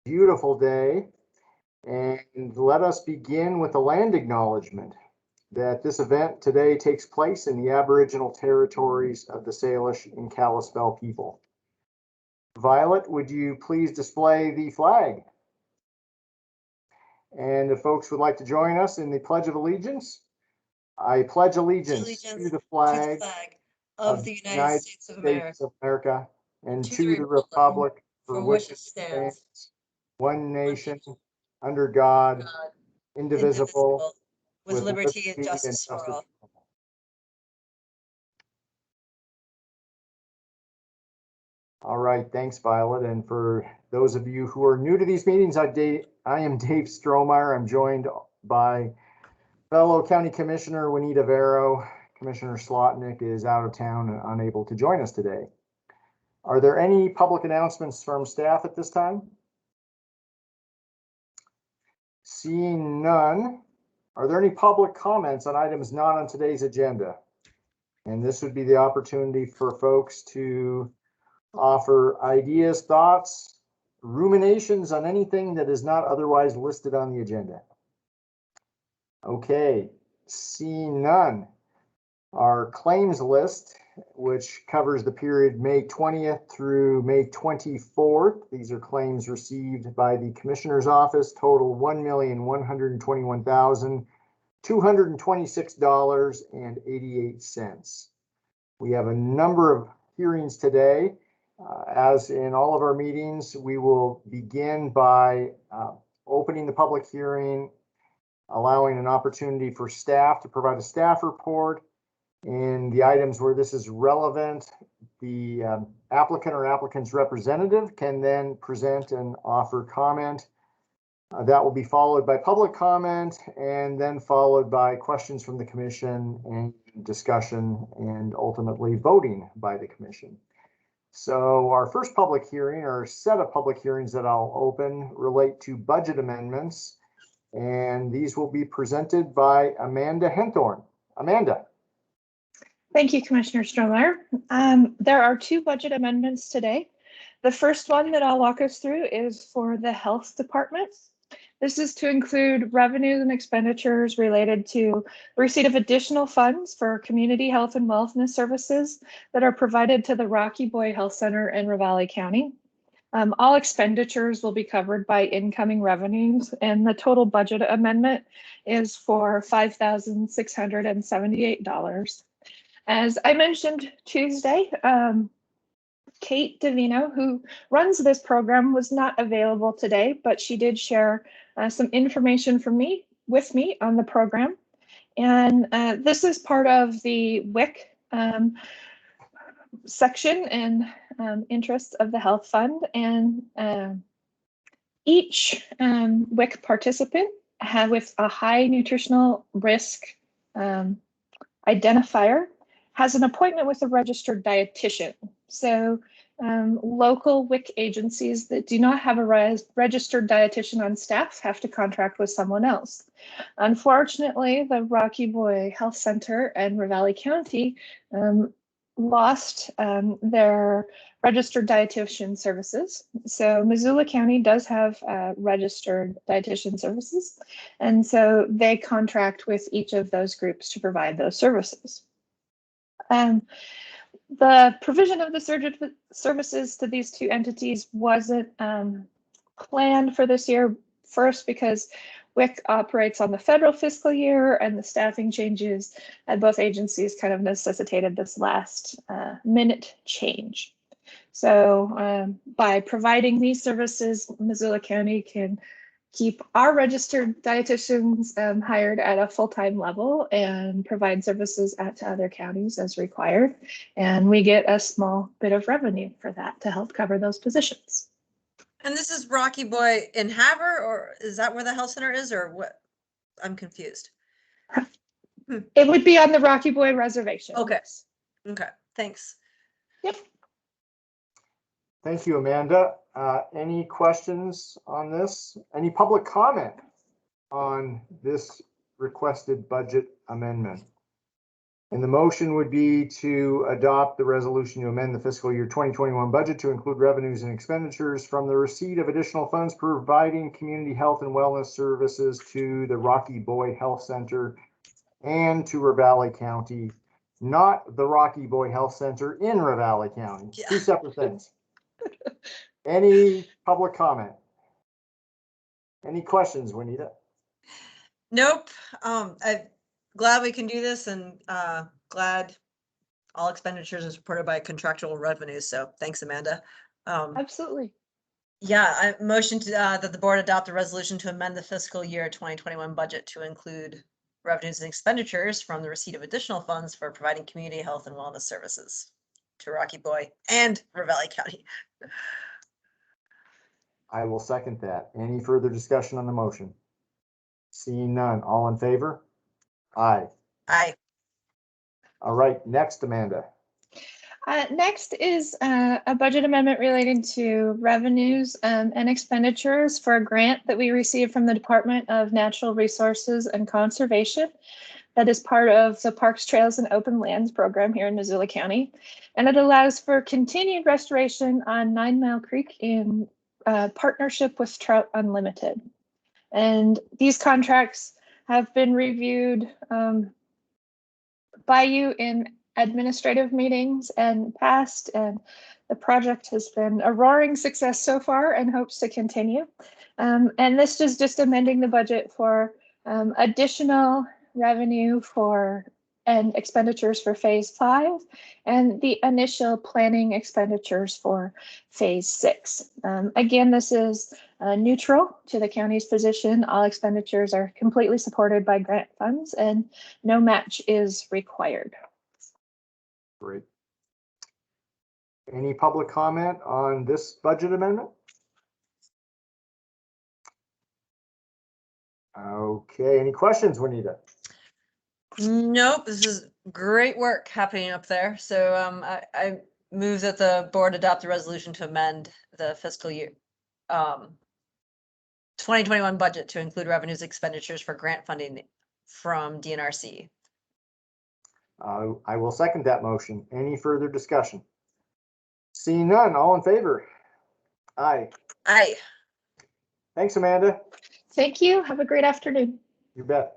beautiful day, and let us begin with a land acknowledgement that this event today takes place in the Aboriginal territories of the Salish and Kalispel people. Violet, would you please display the flag? And if folks would like to join us in the Pledge of Allegiance, I pledge allegiance to the flag of the United States of America and to the republic for which it stands, one nation, under God, indivisible, with liberty and justice for all. All right, thanks, Violet. And for those of you who are new to these meetings, I am Dave Strohmeyer. I'm joined by fellow County Commissioner Juanita Vero. Commissioner Slotnick is out of town and unable to join us today. Are there any public announcements from staff at this time? Seeing none, are there any public comments on items not on today's agenda? And this would be the opportunity for folks to offer ideas, thoughts, ruminations on anything that is not otherwise listed on the agenda. Okay, seeing none. Our claims list, which covers the period May 20th through May 24th. These are claims received by the Commissioner's Office, total $1,121,226.88. We have a number of hearings today. As in all of our meetings, we will begin by opening the public hearing, allowing an opportunity for staff to provide a staff report. In the items where this is relevant, the applicant or applicant's representative can then present and offer comment. That will be followed by public comment and then followed by questions from the commission and discussion and ultimately voting by the commission. So our first public hearing, or set of public hearings that I'll open, relate to budget amendments, and these will be presented by Amanda Henthorn. Amanda. Thank you, Commissioner Strohmeyer. There are two budget amendments today. The first one that I'll walk us through is for the health department. This is to include revenues and expenditures related to the receipt of additional funds for community health and wellness services that are provided to the Rocky Boy Health Center in Ravalli County. All expenditures will be covered by incoming revenues, and the total budget amendment is for $5,678. As I mentioned Tuesday, Kate Davino, who runs this program, was not available today, but she did share some information with me on the program. And this is part of the WIC section and interests of the Health Fund. And each WIC participant with a high nutritional risk identifier has an appointment with a registered dietitian. So local WIC agencies that do not have a registered dietitian on staff have to contract with someone else. Unfortunately, the Rocky Boy Health Center and Ravalli County lost their registered dietitian services. So Missoula County does have registered dietitian services, and so they contract with each of those groups to provide those services. The provision of the services to these two entities wasn't planned for this year, first because WIC operates on the federal fiscal year and the staffing changes at both agencies kind of necessitated this last minute change. So by providing these services, Missoula County can keep our registered dietitians hired at a full-time level and provide services to other counties as required. And we get a small bit of revenue for that to help cover those positions. And this is Rocky Boy in Havre, or is that where the health center is, or what? I'm confused. It would be on the Rocky Boy reservation. Okay. Okay. Thanks. Yep. Thank you, Amanda. Any questions on this? Any public comment on this requested budget amendment? And the motion would be to adopt the resolution to amend the fiscal year 2021 budget to include revenues and expenditures from the receipt of additional funds providing community health and wellness services to the Rocky Boy Health Center and to Ravalli County, not the Rocky Boy Health Center in Ravalli County. Yeah. Two separate things. Any public comment? Any questions, Juanita? Nope. I'm glad we can do this and glad all expenditures are supported by contractual revenues. So thanks, Amanda. Absolutely. Yeah, I motion to that the board adopt a resolution to amend the fiscal year 2021 budget to include revenues and expenditures from the receipt of additional funds for providing community health and wellness services to Rocky Boy and Ravalli County. I will second that. Any further discussion on the motion? Seeing none, all in favor? Aye. Aye. All right, next, Amanda. Next is a budget amendment relating to revenues and expenditures for a grant that we received from the Department of Natural Resources and Conservation that is part of the Parks, Trails, and Open Lands program here in Missoula County. And it allows for continued restoration on 9 Mile Creek in partnership with Trout Unlimited. And these contracts have been reviewed by you in administrative meetings and passed, and the project has been a roaring success so far and hopes to continue. And this is just amending the budget for additional revenue for and expenditures for phase 5 and the initial planning expenditures for phase 6. Again, this is neutral to the county's position. All expenditures are completely supported by grant funds and no match is required. Great. Any public comment on this budget amendment? Okay, any questions, Juanita? Nope, this is great work happening up there. So I move that the board adopt a resolution to amend the fiscal year 2021 budget to include revenues expenditures for grant funding from DNRC. I will second that motion. Any further discussion? Seeing none, all in favor? Aye. Aye. Thanks, Amanda. Thank you. Have a great afternoon. You bet.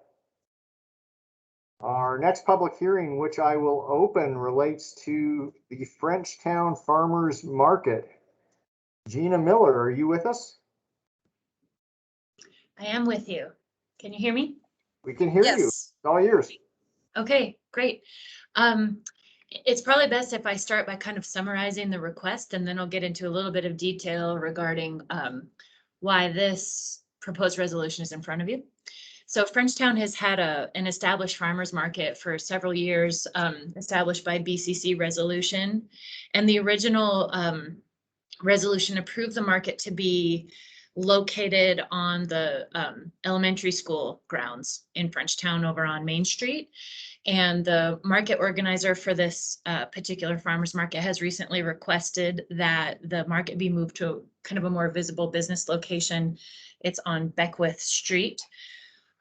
Our next public hearing, which I will open, relates to the Frenchtown Farmers Market. Gina Miller, are you with us? I am with you. Can you hear me? We can hear you. Yes. It's all yours. Okay, great. It's probably best if I start by kind of summarizing the request, and then I'll get into a little bit of detail regarding why this proposed resolution is in front of you. So Frenchtown has had an established farmers market for several years, established by BCC resolution. And the original resolution approved the market to be located on the elementary school grounds in Frenchtown over on Main Street. And the market organizer for this particular farmers market has recently requested that the market be moved to kind of a more visible business location. It's on Beckwith Street.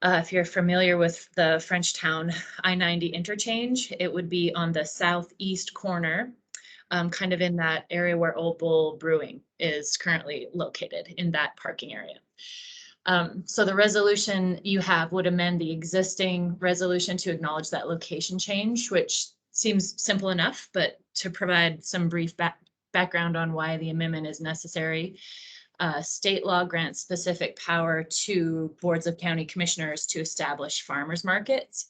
If you're familiar with the Frenchtown I-90 interchange, it would be on the southeast corner, kind of in that area where Old Bull Brewing is currently located, in that parking area. So the resolution you have would amend the existing resolution to acknowledge that location change, which seems simple enough, but to provide some brief background on why the amendment is necessary. State law grants specific power to boards of county commissioners to establish farmers markets.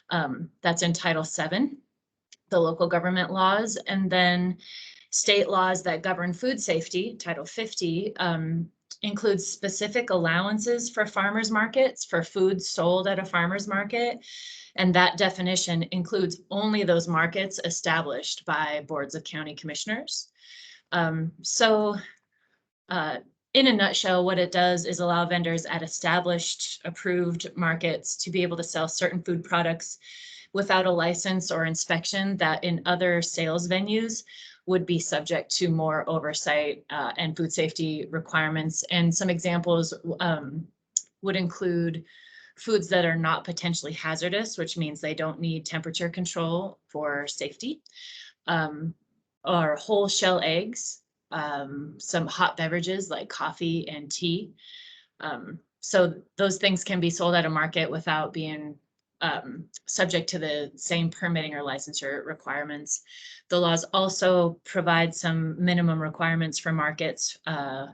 That's in Title VII, the local government laws, and then state laws that govern food safety, Title 50, includes specific allowances for farmers markets for foods sold at a farmers market. And that definition includes only those markets established by boards of county commissioners. In a nutshell, what it does is allow vendors at established approved markets to be able to sell certain food products without a license or inspection that in other sales venues would be subject to more oversight and food safety requirements. And some examples would include foods that are not potentially hazardous, which means they don't need temperature control for safety, or whole shell eggs, some hot beverages like coffee and tea. So those things can be sold at a market without being subject to the same permitting or licensure requirements. The laws also provide some minimum requirements for markets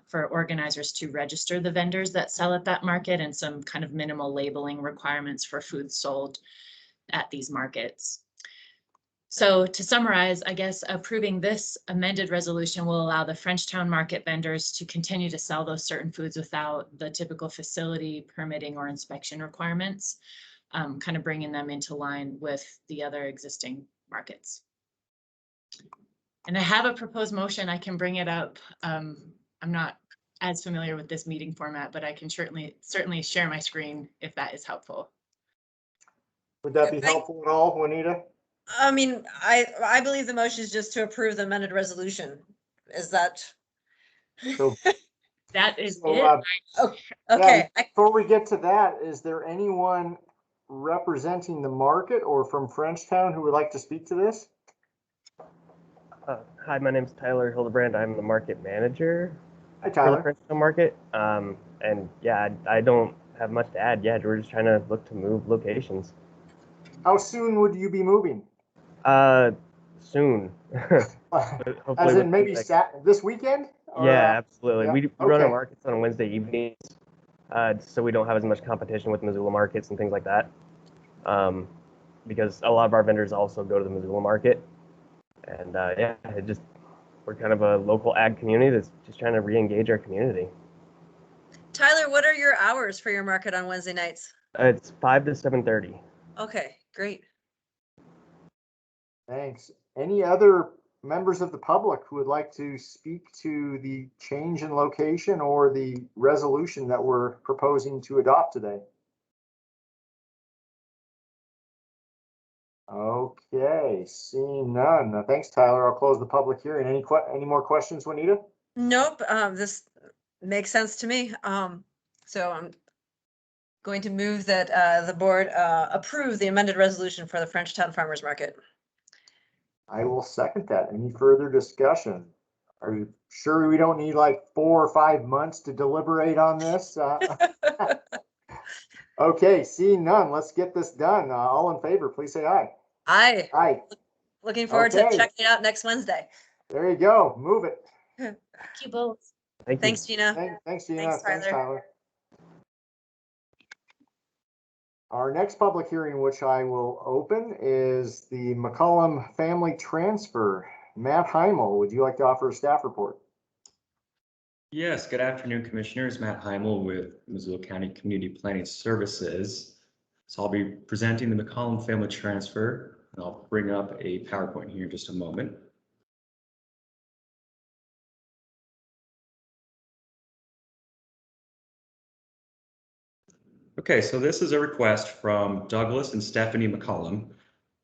for organizers to register the vendors that sell at that market, and some kind of minimal labeling requirements for foods sold at these markets. So to summarize, I guess approving this amended resolution will allow the Frenchtown market vendors to continue to sell those certain foods without the typical facility permitting or inspection requirements, kind of bringing them into line with the other existing markets. And I have a proposed motion. I can bring it up. I'm not as familiar with this meeting format, but I can certainly share my screen if that is helpful. Would that be helpful at all, Juanita? I mean, I believe the motion is just to approve the amended resolution. Is that? So, That is so, it. Okay. before we get to that, is there anyone representing the market or from Frenchtown who would like to speak to this? Hi, my name's Tyler Hildebrand. I'm the market manager Hi, for the Tyler. Frenchtown Market. And yeah, I don't have much to add yet. We're just trying to look to move locations. How soon would you be moving? Soon. As in maybe this weekend? Or, Yeah, absolutely. yeah, We run our okay. markets on Wednesday evenings, so we don't have as much competition with Missoula markets and things like that. Because a lot of our vendors also go to the Missoula market. And yeah, we're kind of a local ag community that's just trying to re-engage our community. Tyler, what are your hours for your market on Wednesday nights? It's 5 to 7:30. Okay, great. Thanks. Any other members of the public who would like to speak to the change in location or the resolution that we're proposing to adopt today? Okay, seeing none. Thanks, Tyler. I'll close the public hearing. Any more questions, Juanita? Nope, this makes sense to me. So I'm going to move that the board approve the amended resolution for the Frenchtown Farmers Market. I will second that. Any further discussion? Are you sure we don't need like 4 or 5 months to deliberate on this? Okay, seeing none, let's get this done. All in favor, please say aye. Aye. Aye. Looking forward to Okay. checking it out next Wednesday. There you go. Move it. Thank you both. Thank you. Thanks, Gina. Thanks, Gina. Thanks, Thanks, Tyler. Tyler. Our next public hearing, which I will open, is the McCollum Family Transfer. Matt Heimel, would you like to offer a staff report? Yes, good afternoon, Commissioners. Matt Heimel with Missoula County Community Planning Services. So I'll be presenting the McCollum Family Transfer, and I'll bring up a PowerPoint here in just a moment. Okay, so this is a request from Douglas and Stephanie McCollum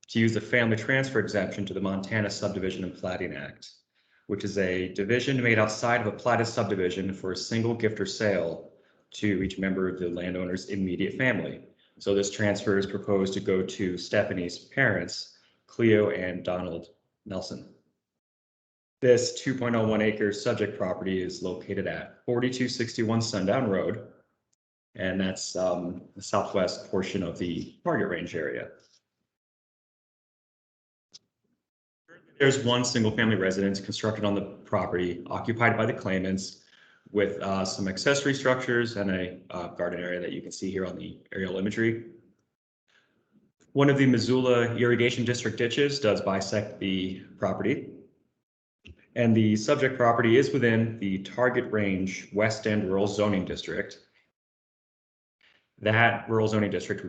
to use the family transfer exemption to the Montana Subdivision and Platting Act, which is a division made outside of a platted subdivision for a single gift or sale to each member of the landowner's immediate family. So this transfer is proposed to go to Stephanie's parents, Cleo and Donald Nelson. This 2.01 acre subject property is located at 4261 Sundown Road, and that's the southwest portion of the target range area. There's one single family residence constructed on the property occupied by the claimants with some accessory structures and a garden area that you can see here on the aerial imagery. One of the Missoula Irrigation District ditches does bisect the property, and the subject property is within the target range West End Rural Zoning District. That rural zoning district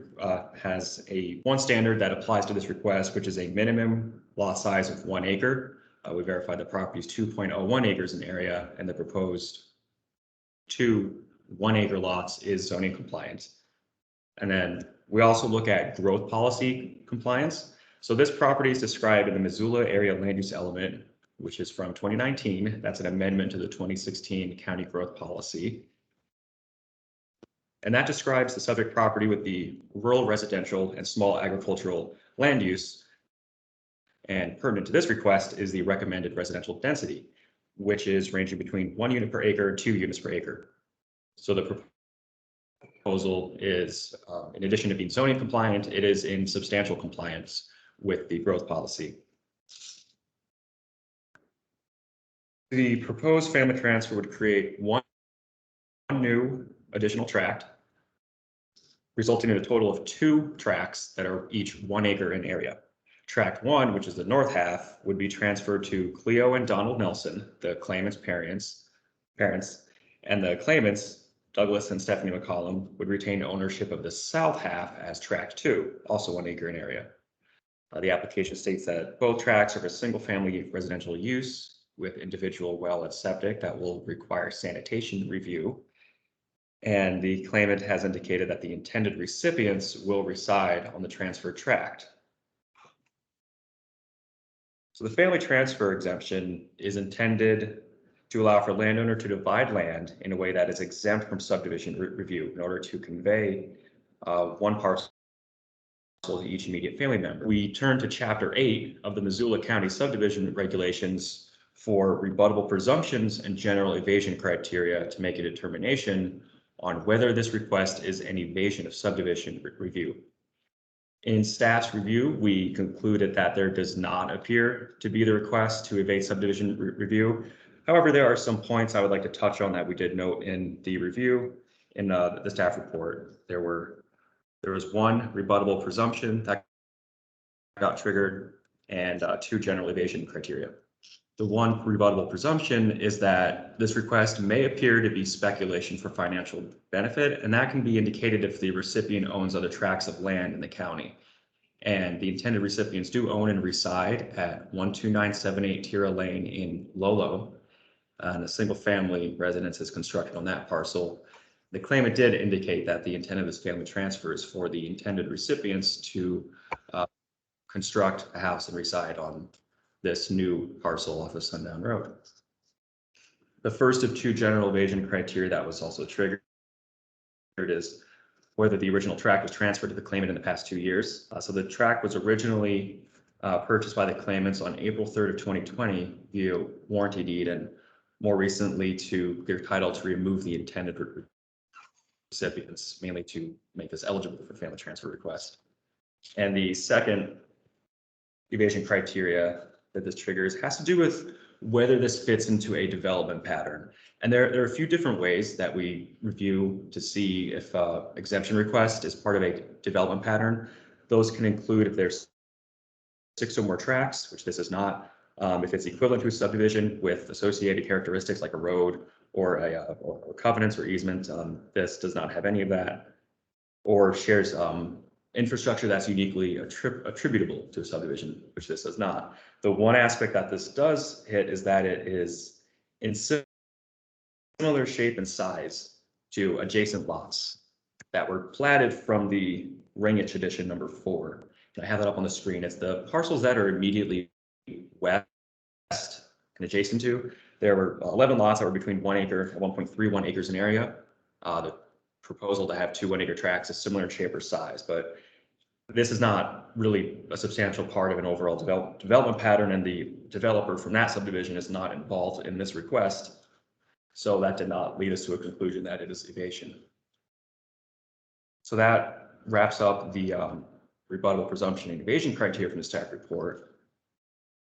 has one standard that applies to this request, which is a minimum lot size of 1 acre. We verified the property is 2.01 acres in area, and the proposed 2 1-acre lots is zoning compliant. And then we also look at growth policy compliance. So this property is described in the Missoula Area Land Use Element, which is from 2019. That's an amendment to the 2016 County Growth Policy. And that describes the subject property with the rural residential and small agricultural land use. And pertinent to this request is the recommended residential density, which is ranging between 1 unit per acre, 2 units per acre. So the proposal is, in addition to being zoning compliant, it is in substantial compliance with the growth policy. The proposed family transfer would create one new additional tract, resulting in a total of 2 tracts that are each 1 acre in area. Tract 1, which is the north half, would be transferred to Cleo and Donald Nelson, the claimant's parents, and the claimants, Douglas and Stephanie McCollum, would retain ownership of the south half as Tract 2, also 1 acre in area. The application states that both tracts are for single-family residential use with individual well and septic that will require sanitation review. And the claimant has indicated that the intended recipients will reside on the transfer tract. So the family transfer exemption is intended to allow for landowner to divide land in a way that is exempt from subdivision review in order to convey one parcel to each immediate family member. We turn to Chapter 8 of the Missoula County subdivision regulations for rebuttable presumptions and general evasion criteria to make a determination on whether this request is an evasion of subdivision review. In staff's review, we concluded that there does not appear to be the request to evade subdivision review. However, there are some points I would like to touch on that we did note in the review. In the staff report, there was 1 rebuttable presumption that got triggered and 2 general evasion criteria. The 1 rebuttable presumption is that this request may appear to be speculation for financial benefit, and that can be indicated if the recipient owns other tracts of land in the county. And the intended recipients do own and reside at 12978 Tira Lane in Lolo, and a single family residence is constructed on that parcel. The claimant did indicate that the intent of this family transfer is for the intended recipients to construct a house and reside on this new parcel off of Sundown Road. The first of 2 general evasion criteria that was also triggered is whether the original tract was transferred to the claimant in the past 2 years. So the tract was originally purchased by the claimants on April 3rd of 2020 via warranty deed, and more recently to their title to remove the intended recipients, mainly to make this eligible for family transfer request. And the second evasion criteria that this triggers has to do with whether this fits into a development pattern. And there are a few different ways that we review to see if exemption request is part of a development pattern. Those can include if there's 6 or more tracts, which this is not, if it's equivalent to a subdivision with associated characteristics like a road or covenants or easement. This does not have any of that, or shares infrastructure that's uniquely attributable to a subdivision, which this does not. The one aspect that this does hit is that it is in similar shape and size to adjacent lots that were platted from the Ringich edition number 4. And I have that up on the screen. It's the parcels that are immediately west and adjacent to. There were 11 lots that were between 1 acre and 1.31 acres in area. The proposal to have 2 1-acre tracts is similar in shape or size, but this is not really a substantial part of an overall development pattern, and the developer from that subdivision is not involved in this request. So that did not lead us to a conclusion that it is evasion. So that wraps up the rebuttable presumption and evasion criteria from the staff report.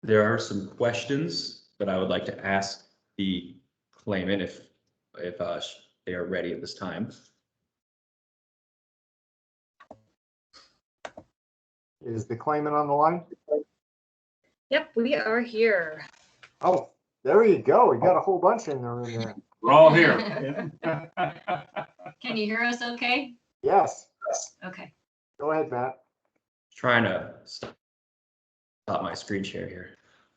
There are some questions that I would like to ask the claimant if they are ready at this time. Is the claimant on the line? Yep, we are here. Oh, there you go. We got a whole bunch in the room there. We're all here. Can you hear us okay? Yes, Okay. go ahead, Matt. Trying to stop my screen share here.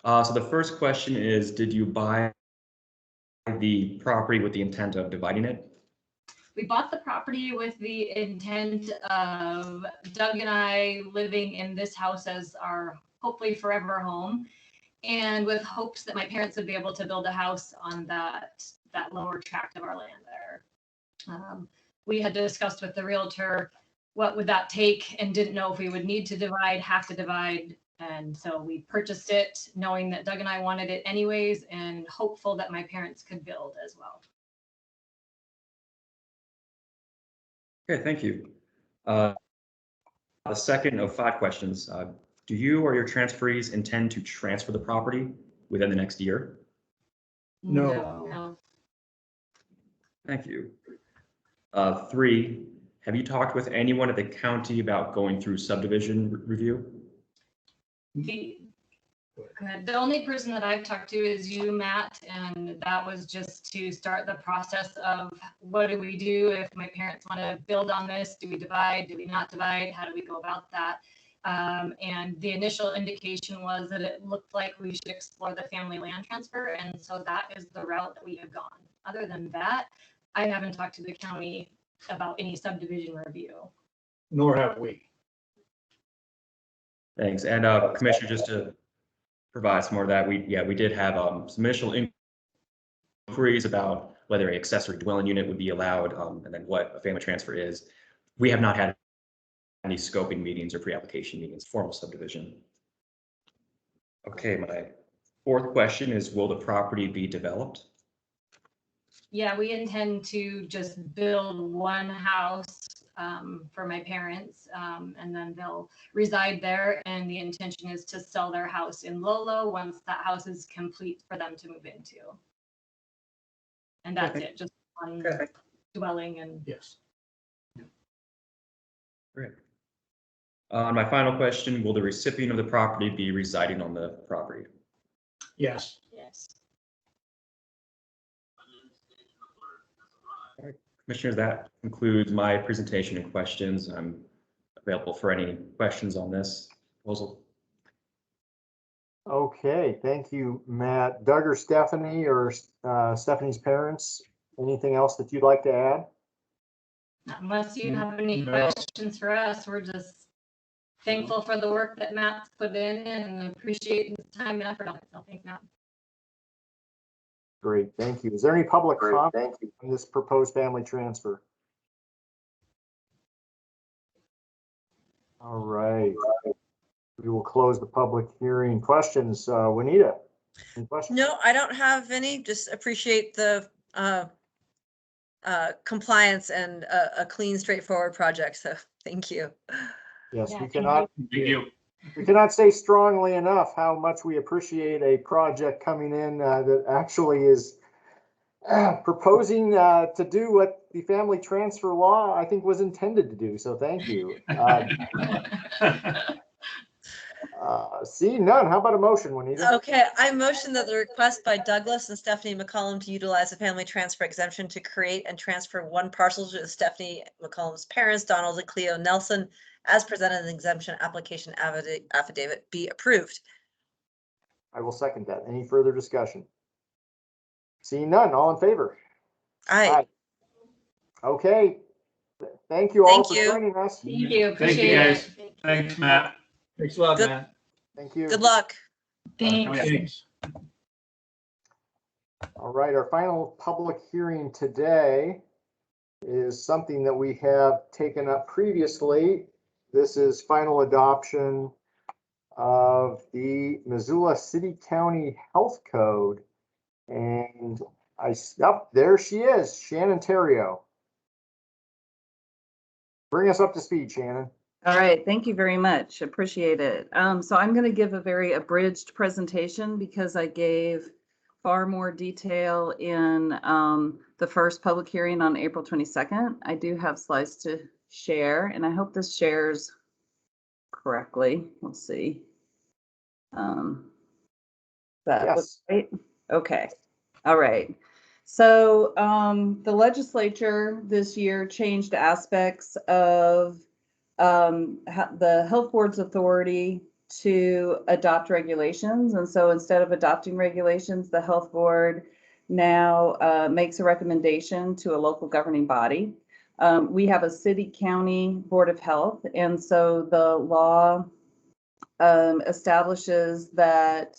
So the first question is, did you buy the property with the intent of dividing it? We bought the property with the intent of Doug and I living in this house as our hopefully forever home, and with hopes that my parents would be able to build a house on that lower tract of our land there. we had discussed with the realtor, what would that take, and didn't know if we would need to divide, have to divide. And so we purchased it knowing that Doug and I wanted it anyways, and hopeful that my parents could build as well. Okay, thank you. The second of 5 questions. Do you or your transferees intend to transfer the property within the next year? No. Thank you. 3, have you talked with anyone at the county about going through subdivision review? The only person that I've talked to is you, Matt, and that was just to start the process of what do we do if my parents want to build on this? Do we divide? Do we not divide? How do we go about that? And the initial indication was that it looked like we should explore the family land transfer, and so that is the route that we have gone. Other than that, I haven't talked to the county about any subdivision review. Nor have we. Thanks. And Commissioner, just to provide some more of that, we did have some initial inquiries about whether an accessory dwelling unit would be allowed, and then what a family transfer is. We have not had any scoping meetings or pre-application meetings, formal subdivision. Okay, my 4th question is, will the property be developed? Yeah, we intend to just build one house for my parents, and then they'll reside there. And the intention is to sell their house in Lolo once that house is complete for them to move into. And that's it, just one dwelling. And Yes. Great. My final question, will the recipient of the property be residing on the property? Yes. yes. Commissioners, that concludes my presentation and questions. I'm available for any questions on this proposal. Okay, thank you, Matt. Doug or Stephanie, or Stephanie's parents, anything else that you'd like to add? Unless you have any No. questions for us, we're just thankful for the work that Matt's put in and appreciate his time and effort on it. So thank Matt. Great, thank you. Is there any public comment on this proposed family transfer? All right. We will close the public hearing. Questions, Juanita? Any questions? No, I don't have any. Just appreciate the compliance and a clean, straightforward project. So thank you. Yes, Yeah, we thank cannot. Thank you. We cannot say strongly enough how much we appreciate a project coming in that actually is proposing to do what the family transfer law, I think, was intended to do. So thank you. Seeing none, how about a motion, Juanita? Okay, I motion that the request by Douglas and Stephanie McCollum to utilize the family transfer exemption to create and transfer one parcel to Stephanie McCollum's parents, Donald and Cleo Nelson, as presented in the exemption application affidavit be approved. I will second that. Any further discussion? Seeing none, all in favor? Aye. Okay. Thank you all Thank for you. joining us. Thank you. Thank you, Appreciate guys. it. Thanks, Matt. Thanks a lot, Good- Matt. Thank you. Good luck. Thanks. Thanks. All right, our final public hearing today is something that we have taken up previously. This is final adoption of the Missoula City County Health Code. And there she is, Shannon Terrio. Bring us up to speed, Shannon. All right, thank you very much. Appreciate it. So I'm going to give a very abridged presentation because I gave far more detail in the first public hearing on April 22nd. I do have slides to share, and I hope this shares correctly. We'll see. That Yes. looks right. Okay. All right. So the legislature this year changed aspects of the health board's authority to adopt regulations. And so instead of adopting regulations, the health board now makes a recommendation to a local governing body. We have a city county board of health. And so the law establishes that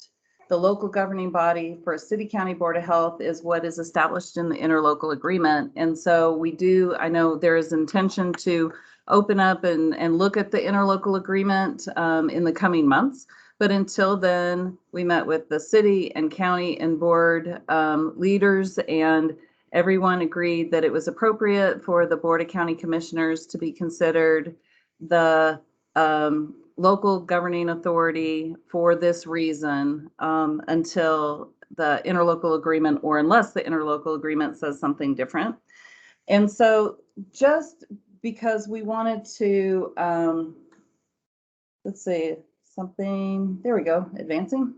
the local governing body for a city county board of health is what is established in the interlocal agreement. And so I know there is intention to open up and look at the interlocal agreement in the coming months. But until then, we met with the city and county and board leaders, and everyone agreed that it was appropriate for the Board of County Commissioners to be considered the local governing authority for this reason until the interlocal agreement, or unless the interlocal agreement says something different. And so just because we wanted to, let's see, there we go, advancing.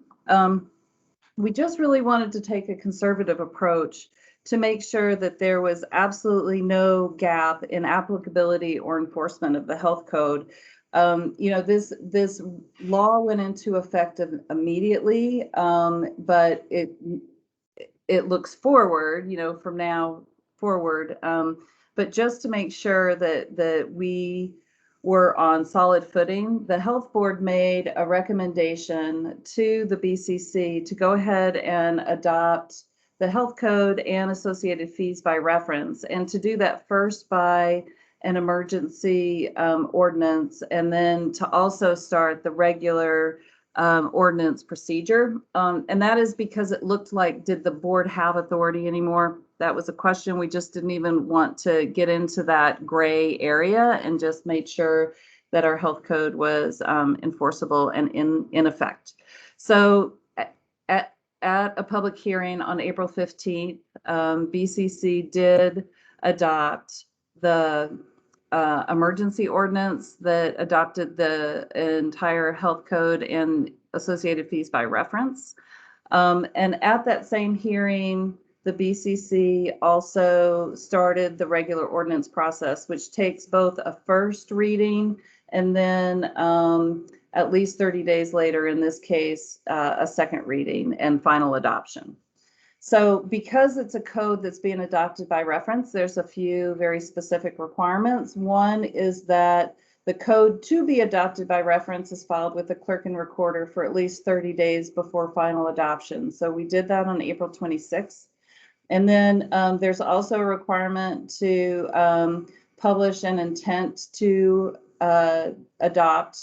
We just really wanted to take a conservative approach to make sure that there was absolutely no gap in applicability or enforcement of the health code. This law went into effect immediately, but it looks forward, from now forward. But just to make sure that we were on solid footing, the health board made a recommendation to the BCC to go ahead and adopt the health code and associated fees by reference, and to do that first by an emergency ordinance, and then to also start the regular ordinance procedure. And that is because it looked like, did the board have authority anymore? That was a question. We just didn't even want to get into that gray area, and just made sure that our health code was enforceable and in effect. So at a public hearing on April 15th, BCC did adopt the emergency ordinance that adopted the entire health code and associated fees by reference. And at that same hearing, the BCC also started the regular ordinance process, which takes both a first reading and then at least 30 days later, in this case, a second reading and final adoption. So because it's a code that's being adopted by reference, there's a few very specific requirements. One is that the code to be adopted by reference is filed with the clerk and recorder for at least 30 days before final adoption. So we did that on April 26th. And then there's also a requirement to publish an intent to adopt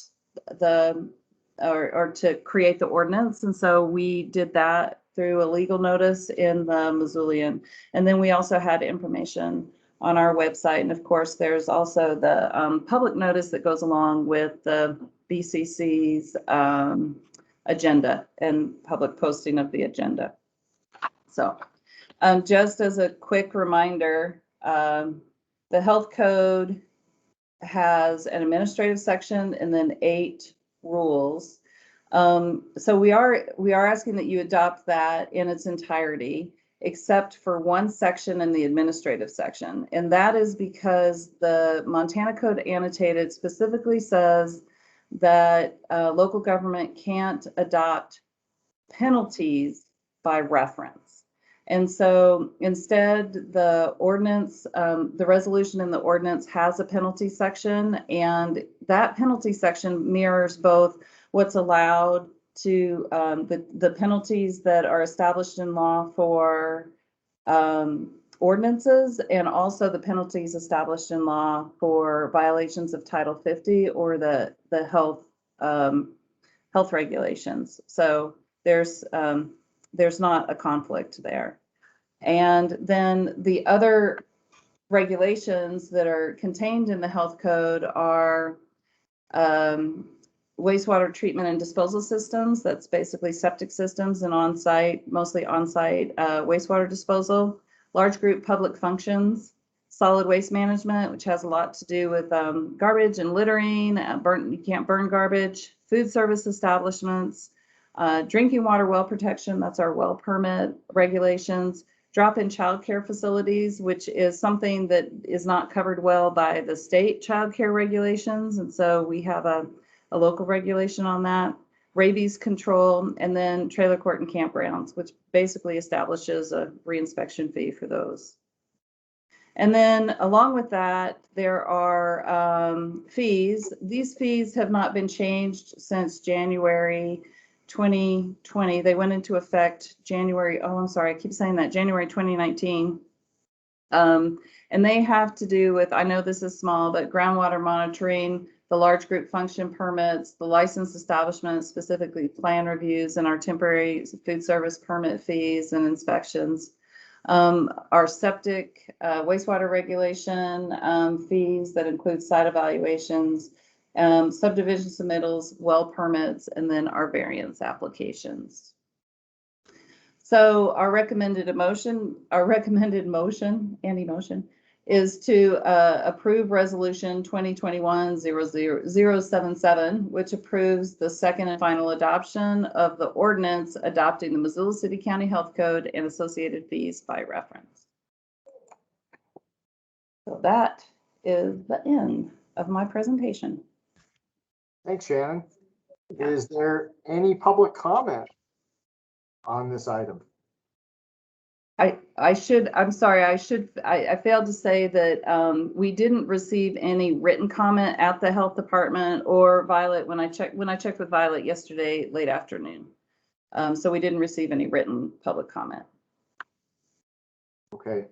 or to create the ordinance. And so we did that through a legal notice in the Missoulian. And then we also had information on our website. And of course, there's also the public notice that goes along with the BCC's agenda and public posting of the agenda. So just as a quick reminder, the health code has an administrative section and then 8 rules. So we are asking that you adopt that in its entirety, except for one section in the administrative section. And that is because the Montana Code Annotated specifically says that local government can't adopt penalties by reference. And so instead, the ordinance, the resolution in the ordinance has a penalty section, and that penalty section mirrors both what's allowed to the penalties that are established in law for ordinances, and also the penalties established in law for violations of Title 50 or the health regulations. So there's not a conflict there. And then the other regulations that are contained in the health code are wastewater treatment and disposal systems. That's basically septic systems and on-site, mostly on-site wastewater disposal. Large group public functions, solid waste management, which has a lot to do with garbage and littering. You can't burn garbage. Food service establishments, drinking water well protection. That's our well permit regulations. Drop-in childcare facilities, which is something that is not covered well by the state childcare regulations, and so we have a local regulation on that. Rabies control, and then trailer court and campgrounds, which basically establishes a reinspection fee for those. And then along with that, there are fees. These fees have not been changed since January 2020. They went into effect January, oh, I'm sorry, I keep saying that, January 2019. And they have to do with, I know this is small, but groundwater monitoring, the large group function permits, the licensed establishments, specifically plan reviews, and our temporary food service permit fees and inspections. Our septic, wastewater regulation fees that include site evaluations, subdivision submittals, well permits, and then our variance applications. So our recommended motion, is to approve resolution 2021-00077, which approves the second and final adoption of the ordinance adopting the Missoula City County Health Code and associated fees by reference. So that is the end of my presentation. Thanks, Shannon. Is there any public comment on this item? I failed to say that we didn't receive any written comment at the health department or Violet when I checked with Violet yesterday late afternoon. So we didn't receive any written public comment. Okay.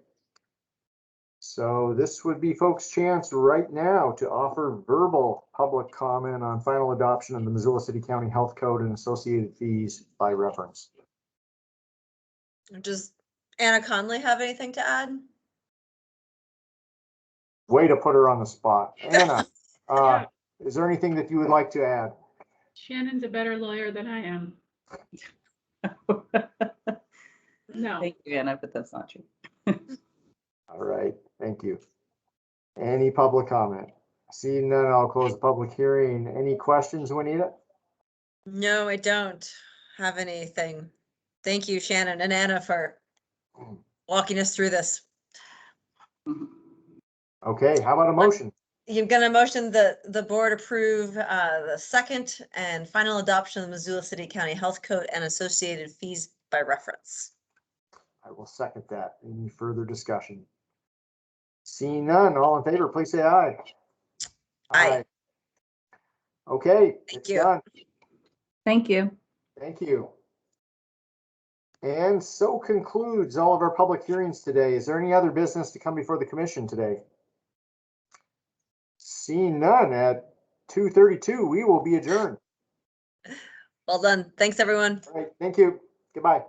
So this would be folks' chance right now to offer verbal public comment on final adoption of the Missoula City County Health Code and associated fees by reference. Does Anna Conley have anything to add? Way to put her on the spot. Anna, is there anything that you would like to add? Shannon's a better lawyer than I am. No. Thank you, Anna, but that's not true. All right, thank you. Any public comment? Seeing none, I'll close the public hearing. Any questions, Juanita? No, I don't have anything. Thank you, Shannon and Anna, for walking us through this. Okay, how about a motion? You're gonna motion that the board approve the second and final adoption of the Missoula City County Health Code and associated fees by reference. I will second that. Any further discussion? Seeing none, all in favor, please say aye. Aye. Okay, Thank it's you. done. Thank you. Thank you. And so concludes all of our public hearings today. Is there any other business to come before the commission today? Seeing none, at 2:32, we will be adjourned. Well done. Thanks, everyone. All right, thank you. Goodbye.